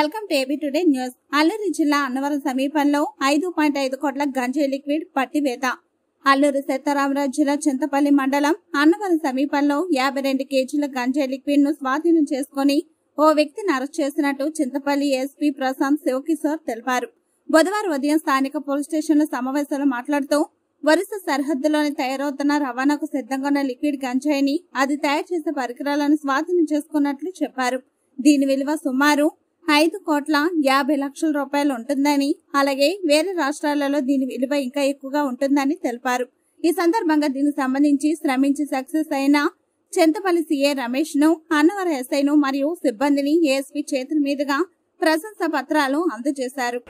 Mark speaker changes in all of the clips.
Speaker 1: Welcome to AB today news. Alluri జిల్లా అన్నవరం సమీపంలో 5.5 కోట్ల గంజాయి లిక్విడ్ పట్టివేత. అల్లూరు సీతారామరాజు జిల్లా చింతపల్లి మండలం అన్నవరం సమీపంలో 52 కేజీల గంజాయి లిక్విడ్ ను స్వాధీనం చేసుకుని ఓ వ్యక్తిని అరెస్ట్ చేసినట్టు చింతపల్లి ఎస్పీ ప్రశాంత్ శివకిషోర్ తెలిపారు. బుధవారం ఉదయం స్థానిక పోలీస్ స్టేషన్లో సమావేశంలో మాట్లాడుతూ వరుస సరిహద్దులోని తయారవుతున్న రవాణాకు సిద్ధంగా ఉన్న లిక్విడ్ గంజాయిని అది తయారు చేసే పరికరాలను స్వాధీనం చేసుకున్నట్లు చెప్పారు. దీని విలువ సుమారు 5,50,00,000 రూపాయలు ఉంటుందని, అలాగే వేరే రాష్ట్రాలలో దీని విలువ ఇంకా ఎక్కువగా ఉంటుందని తెలిపారు. ఈ సందర్భంగా దీనికి సంబంధించి శ్రమించి సక్సెస్ అయిన చింతపల్లి సీఏ రమేష్ ను, అన్నవరం ఎస్ఐను మరియు సిబ్బందిని ఏఎస్పీ చేతుల మీదుగా ప్రశంసా పత్రాలు అందజేశారు.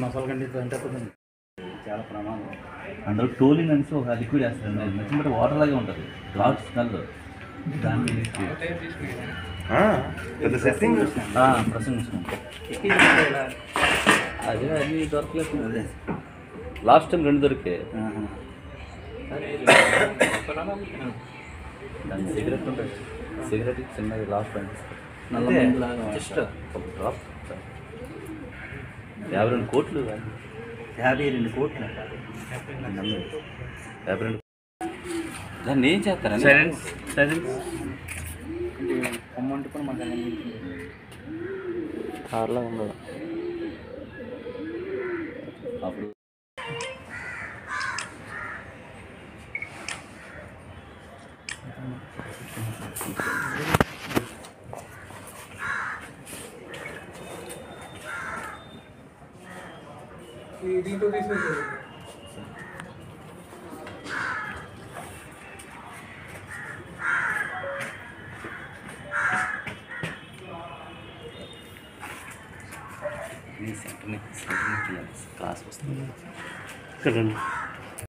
Speaker 2: మసాలా కంటే చాలా ప్రమాదం. అందులో టోలింగ్ అనేసి ఒక లిక్విడ్ వేస్తారు. నచ్చినట్టు వాటర్ లాగే ఉంటుంది. క్లాత్ స్మెల్ దాన్ని ప్రసంగించుకుంటాం. అదే అది దొరకలేదు. అదే లాస్ట్ టైం 2 దొరికే. దాని సిగరెట్ ఉంటుంది. సిగరెట్ చిన్నది లాస్ట్ నల్ల జస్ట్ ఒక డ్రాప్. 52 కోట్లు. 52 కోట్లు. దాన్ని ఏం చేస్తారని అమౌంట్ కూడా మాకు కార్లో ఉండదు. అప్పుడు
Speaker 3: దీంట్లో తీసేది
Speaker 2: క్లాస్ వస్తుంది.